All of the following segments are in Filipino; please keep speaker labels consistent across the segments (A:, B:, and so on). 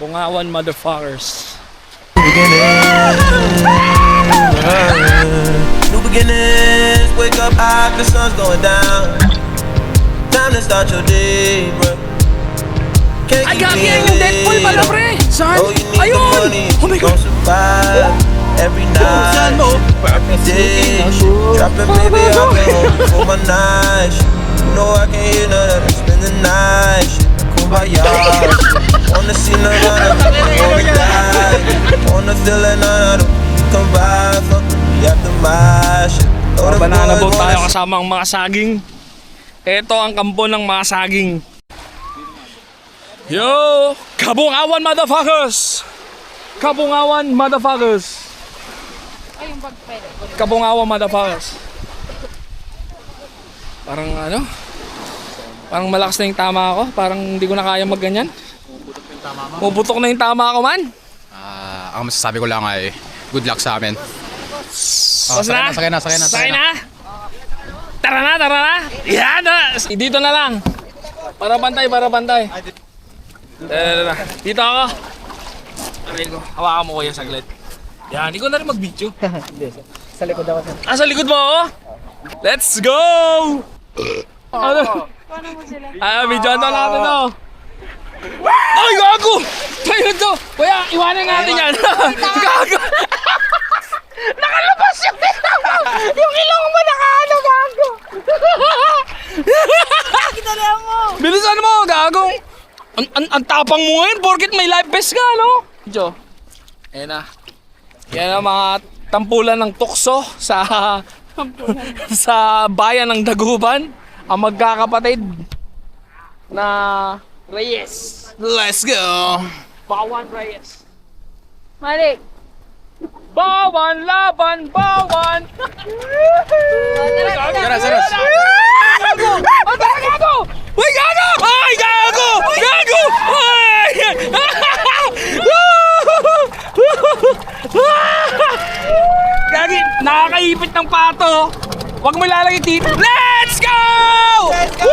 A: Kapungawan motherfuckers.
B: New beginnings, wake up high, the sun's going down. Time to start your day, bro.
A: Ay, gagi yan yung Deadpool pala, pre! Saan?
B: Oh, you need the
A: Ayun!
B: money,
A: Oh my
B: you
A: God!
B: gon' survive every night, every day. Dropping, baby, I've been home for my night. You know I can't hear none of that. Spend the night, kumbaya. Wanna see none of them, wanna die. Wanna feel like none of them come by. Fuck with me after my shit.
A: Banana boat tayo kasama ang mga saging. Ito ang kampo ng mga saging. Yo! Kabungawan motherfuckers! Kabungawan motherfuckers!
C: Ay, yung bag pwede.
A: Kabungawan motherfuckers. Parang ano? Parang malakas na yung tama ako. Parang hindi ko na kaya magganyan. Puputok na yung tama ko, man.
D: Ang masasabi ko lang ay good luck sa amin.
A: Sakay na. Tara na. Yan na. Dito na lang. Para bantay. Dito ako. Aray ko. Hawakan mo kuya saglit. Yan, hindi ko na rin mag-video.
E: Sa likod ako.
A: Sa likod mo ako? Let's go! Ano?
C: Paano mo sila?
A: Videoan na natin to. Ay, gago! Tayo to! Kuya, iwanan natin yan. Gago! Nakalabas yung yung ilong mo nakaano, gago!
C: Kinala mo!
A: Bilisan mo, gago! Ang tapang mo ngayon, porket may life vest ka, no? Video. Ayan na. Yan ang mga tampulan ng tukso sa sa bayan ng Dagupan. Ang magkakapatid na Reyes.
D: Let's go!
A: Bawan Reyes.
C: Malik!
A: Bawan, laban, bawan!
D: Saras!
A: Gago! Ang tara, gago! Uy, gago! Ay, gago! Gago! Ay! Gagi, nakakaipit ng pato. Huwag mo ilalagay dito. Let's go! Let's go!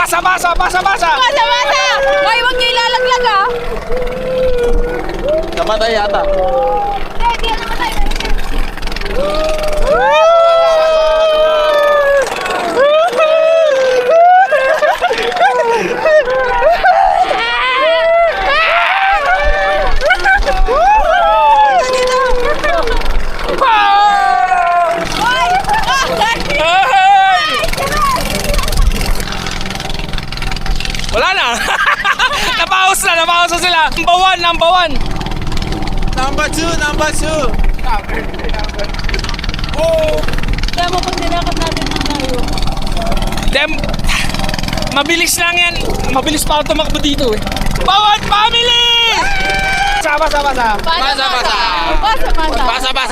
A: Basa!
C: Basa! Ay, huwag niyo ilalaglag ah!
E: Namatay yata.
C: Hindi na namatay.
A: Wala na! Napause na sila! Number one!
D: Number two!
C: Kaya mo pag nilakad natin na tayo.
A: Dem, mabilis lang yan. Mabilis pa ako tumakbo dito eh. Bawat family! Basa!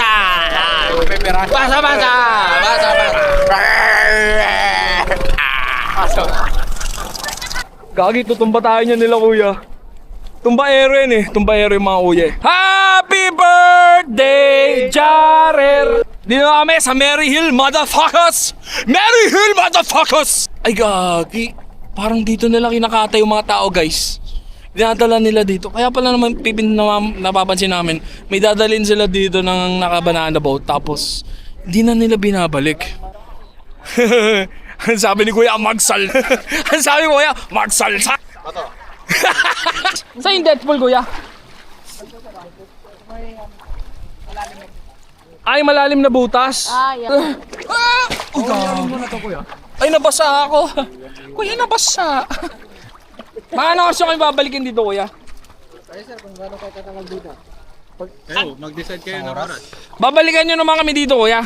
A: Gagi, tutumba tayo niya nila kuya. Tumbaero yan eh. Tumbaero yung mga kuya eh. Happy birthday, Jarer! Dito na kami sa Mary Hill, motherfuckers! Ay gagi, parang dito nila kinakatay yung mga tao guys. Dinadala nila dito. Kaya pala naman napapansin namin, may dadalhin sila dito ng nakabanana boat. Tapos, hindi na nila binabalik. Ang sabi ni Kuya, magsal. Ang sabi ni Kuya, magsalsa. Saan yung Deadpool, Kuya? Ay, malalim na butas.
C: Yan.
A: Ay, nabasa ako. Kuya, nabasa. Paano kasi kayo babalikin dito, Kuya?
D: Mag-decide kayo ng oras.
A: Babalikan nyo naman kami dito, Kuya.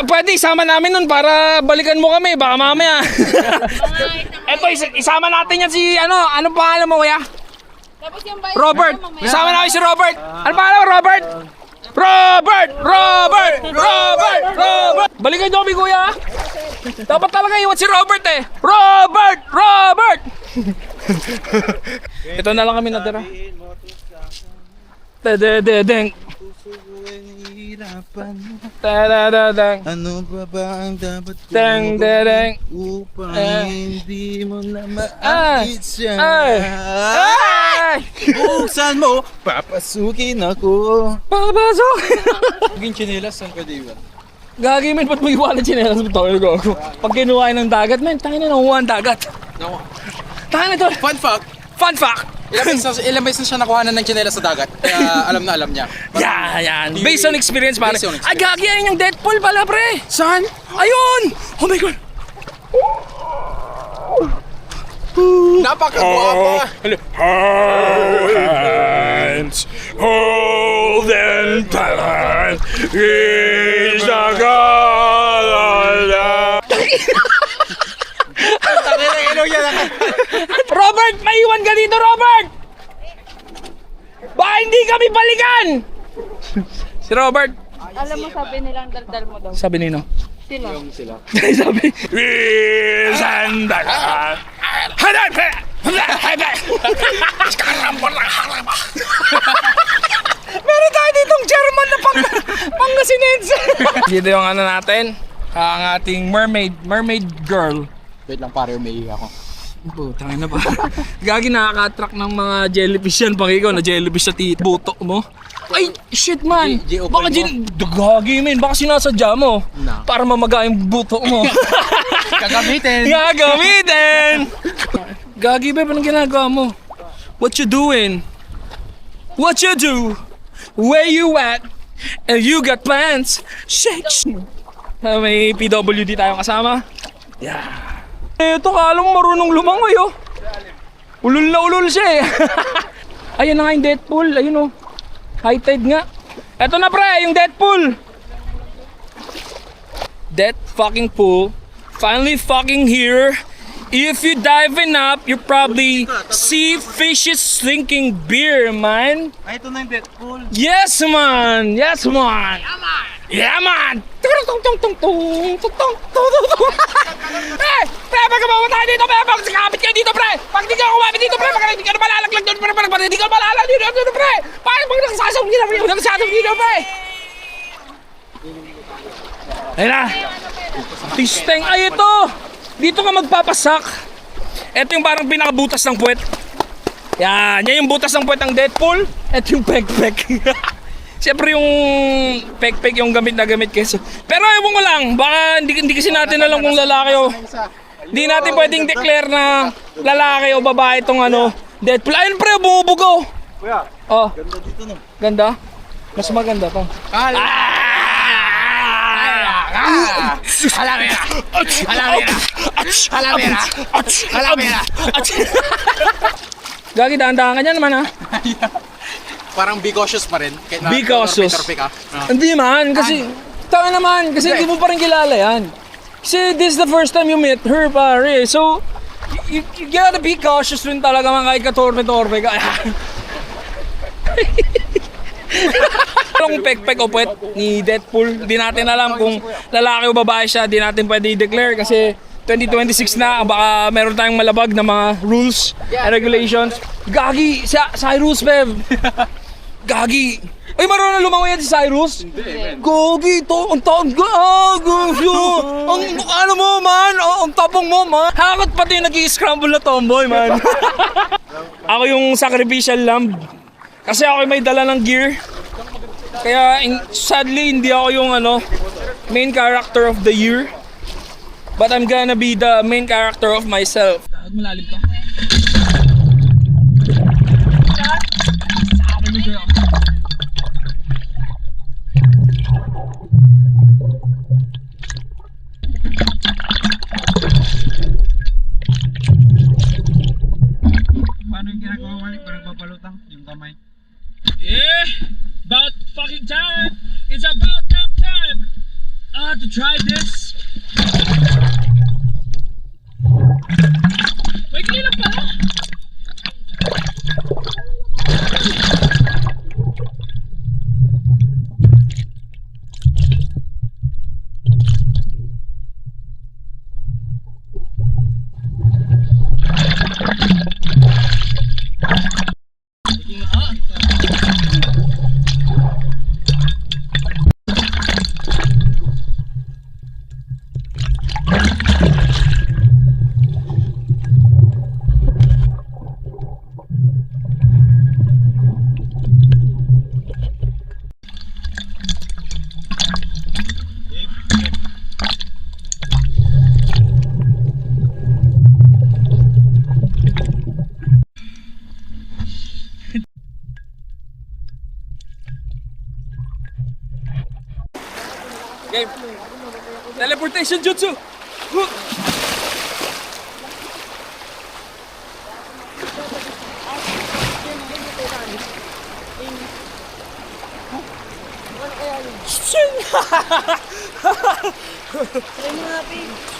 A: Pwede isama namin nun para balikan mo kami. Baka mamaya. Eto, isama natin yan si, ano pangalan mo, Kuya?
C: Tapos yung bayad.
A: Robert. Isama namin si Robert. Ano pangalan mo, Robert? Robert! Balikan nyo kami, Kuya. Dapat talaga iwan si Robert eh. Robert! Ito na lang kami natira. Deng. Tadadadang.
F: Ano pa ba ang dapat ko
A: Dang, dadang.
F: upang
A: Ah.
F: hindi mo na
A: Ay!
F: maakit siya?
A: Ay! Ay!
F: Buksan mo, papasukin ako.
A: Papasok!
F: Maging chinelas, saan pwede iwan?
A: Gagi, men, ba't mo iwanan chinelas mo tayo ako? Pag kinuha ng dagat, men, tayo na nakuha ang dagat. Tayo na to.
D: Fun fact,
A: Fun fact!
D: ilang beses na siya nakuha na ng tsinelas sa dagat. Kaya alam niya.
A: Yan. Based on experience, pare.
D: Based on
A: Ay,
D: experience.
A: gagi, ayun yung Deadpool pala, pre.
D: Saan?
A: Ayun! Oh my God!
D: Napakagwapa!
A: Hands holding tight is the God. Robert, maiwan ka dito, Robert! Baka hindi kami balikan! Si Robert.
C: Alam mo, sabi nilang daldal mo daw.
A: Sabi nino?
C: Sila.
A: Sabi, Sandala. Meron tayo ditong German na Pangasinense. Dito yung ano natin, ang ating mermaid girl.
D: Wait lang pare, umiihi ako.
A: Putang na ba? Gagi, nakaka-attract ng mga jellyfish yan. Pag ikaw na jellyfish sa buto mo. Ay, shit man!
D: G-o
A: Baka
D: mo?
A: gagi men, baka sinasadya mo.
D: Na.
A: Para mamaga yung buto mo.
D: Gagamitin!
A: Gagamitin! Gagi ba, anong ginagawa mo? What you doing? What you do? Where you at? And you got plans? Shake! May PWD tayong kasama. Yeah. Ito, kalong marunong lumangoy, oh. Ulul na ulul siya, eh. Ayun na nga yung Deadpool, ayun, oh. High tide nga. Eto na, pre, yung Deadpool. Dead fucking pool. Finally fucking here. If you diving up, you probably see fishes drinking beer, man.
F: Ay, ito na yung Deadpool.
A: Yes, man! Yes, man! Yeah, man! Pre! Pre! Pag kumawa tayo dito, pre! Pag sakapit kayo dito, pre! Pag di ka kumapit dito, pre! Pag hindi ka na malalaglag doon, pre! Pag hindi ka malalaglag dito, pre! Pag nagsasawag dito, pre! Nagsasawag dito, pre! Ayun na! Tisteng! Ay, ito! Dito ka magpapasak. Ito yung parang pinakabutas ng puwet. Yan! Yan yung butas ng puwet ng Deadpool. Ito yung pek-pek. Siyempre yung pek-pek yung gamit na gamit kasi. Pero ewan ko lang, baka hindi kasi natin alam kung lalaki o... Hindi natin pwedeng declare na lalaki o babae itong ano, Deadpool. Ayun pre, bumubugaw.
F: Kuya,
A: Oh,
F: ganda dito no.
A: ganda. Mas maganda to. Gagi, dahan-dahan ka dyan naman ha.
D: Parang be cautious pa rin. Kahit na
A: Be cautious.
D: torpe ka.
A: Hindi man, kasi... Tama naman, kasi hindi mo pa rin kilala yan. Kasi this is the first time you met her, pare. So, you gotta be cautious rin talaga man kahit ka-torpe-torpe ka. Anong pek-pek o puwet ni Deadpool? Di natin alam kung lalaki o babae siya. Di natin pwede i-declare kasi 2026 na, baka meron tayong malabag na mga rules and regulations. Gagi, Cyrus, Bev. Gagi. Ay, marunong lumangoy yan si Cyrus? Gagi, to, ang taong ang ano mo, man, ang tapong mo, man. Hakot pati yung nag-i-scramble na tomboy, man. Ako yung sacrificial lamb. Kasi ako may dala ng gear. Kaya sadly hindi ako yung main character of the year. But I'm gonna be the main character of myself. Malalim ka.
F: Paano yung ginagawa mo? Parang papalutang yung kamay.
A: Yeah, about fucking time. It's about damn time. To try this. Wait, kailan pa? Game. Teleportation jutsu. Huh.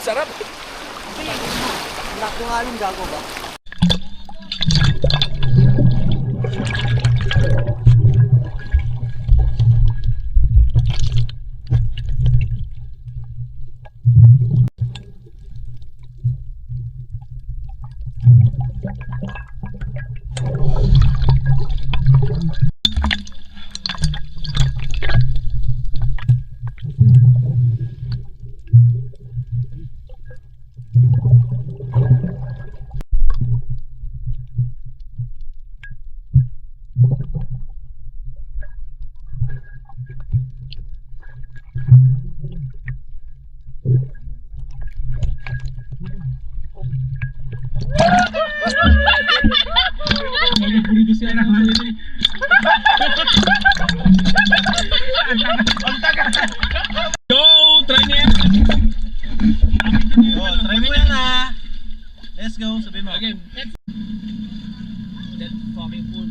A: Sarap.
E: Naku nga yung gago ba?
F: Try mo yan ah. Let's go, sabi mo.
A: Okay. That fucking fool.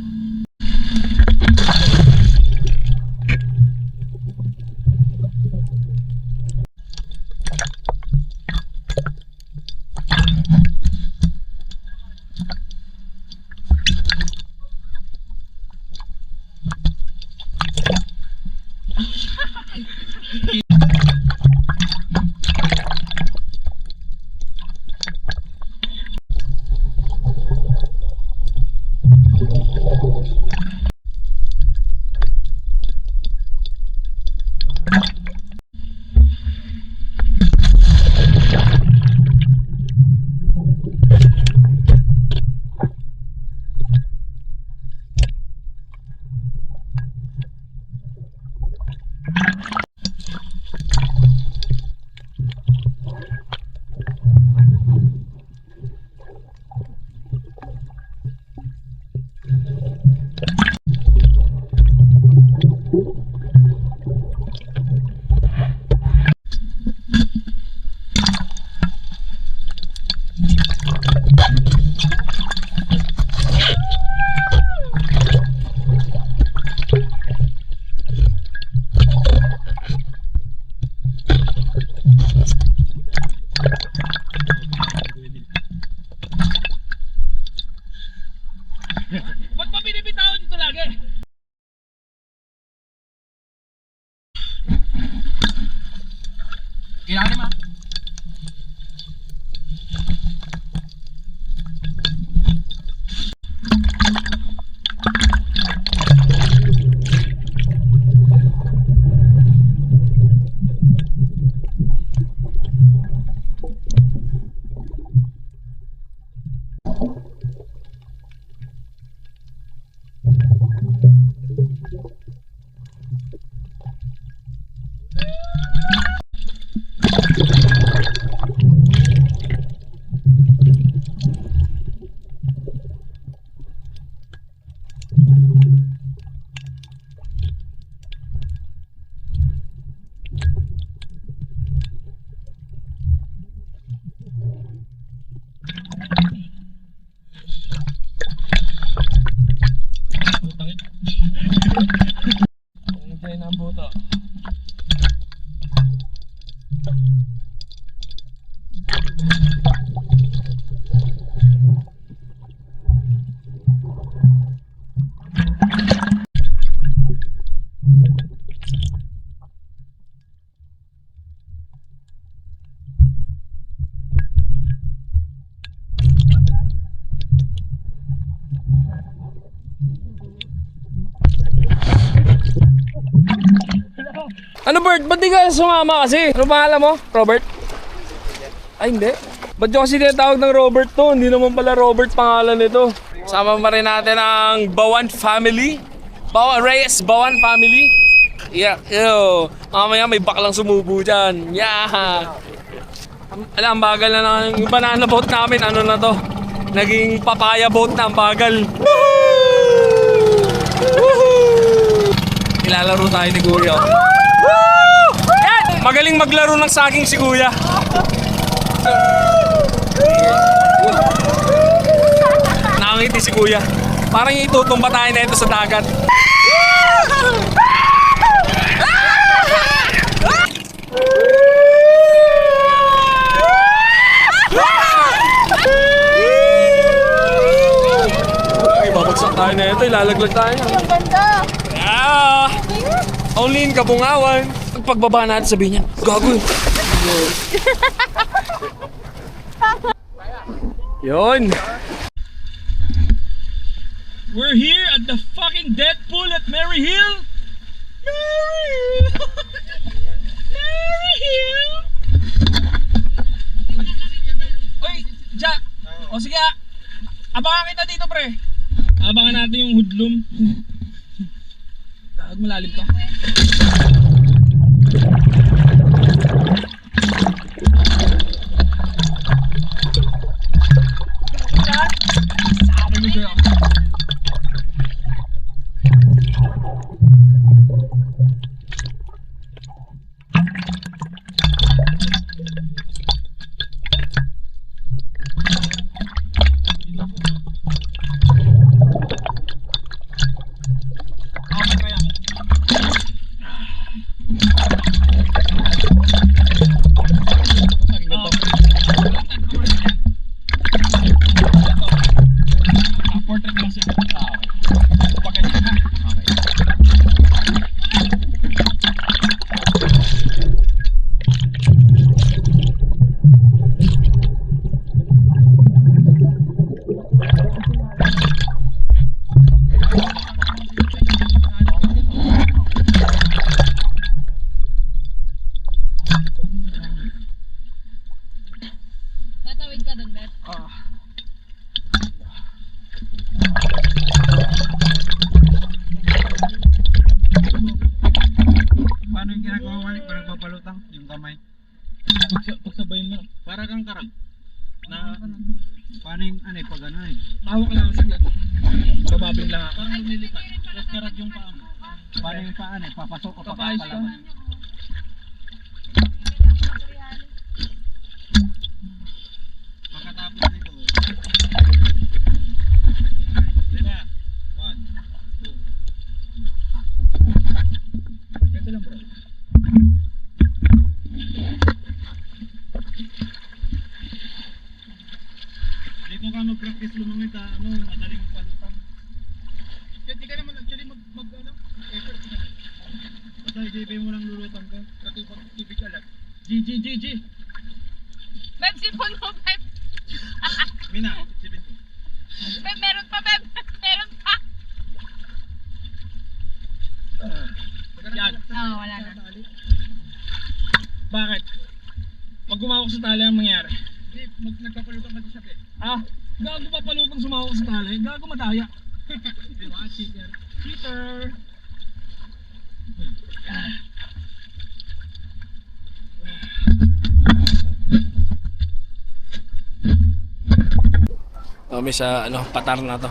A: Ba't pa binibitawan dito lagi? Kailangan ma. Ano Bert? Ba't di ka sumama kasi? Ano pangalan mo? Robert? Ay hindi. Ba't nyo kasi tinatawag ng Robert to? Hindi naman pala Robert pangalan nito. Sama pa rin natin ang Bawan family. Reyes Bawan family. Yeah, yo. Mamaya may baklang sumubo dyan. Yeah. Alam, bagal na ng yung banana boat namin. Ano na to? Naging papaya boat na ang bagal. Woohoo! Woohoo! Ilalaro tayo ni Kuya. Woo! Yan! Magaling maglaro ng saging si kuya. Nakangiti si kuya. Parang itutumba tayo na ito sa dagat. Ay, babagsak tayo na ito. Ilalaglag tayo.
C: Ang ganda.
A: Ah! Only in Kabungawan. Pagbaba natin sabihin niya, gago yun. Yun. We're here at the fucking dead pool at Mary Hill. Mary Hill. Mary Hill. Oy, Ja. O sige, abangan kita dito, pre. Abangan natin yung hoodlum. Gag, malalim to. Sabi mo siya. Portrait lang siya.
C: Tatawid ka dun, Bet.
F: Paano yung ginagawa Malik? Parang papalutang yung kamay.
A: Pagsabayin mo.
F: Para kang karang. Na, paano yung ano eh, pag ano eh.
A: Tawag ka lang saglit. Bababing lang ako.
F: Parang lumilipat. Tapos karat yung paa mo. Paano yung paa ano eh, papasok o
A: Papayos ka.
F: papalaban. Pagkatapos nito, diba? 1, 2.
A: Ito lang bro.
F: Dito ka mag-practice lumangit ha, ano, madaling magpalutang. Hindi ka naman actually mag effort ka. Basta isipin mo lang lulutang ka. Kasi pag tibig ka lang.
A: G.
C: Beb, sipon mo, Beb.
F: Mina, isipin ko.
C: Beb, meron pa, Beb. Meron pa.
A: Yan.
C: Oo, wala na.
A: Bakit? Pag gumawak sa tali, ang mangyari?
F: Hindi, nagpapalutang ka sa sabi.
A: Ah, gago papalutang sumawak sa tali. Gago madaya.
F: Di ba? Cheater.
A: Cheater. Kami sa patar na to.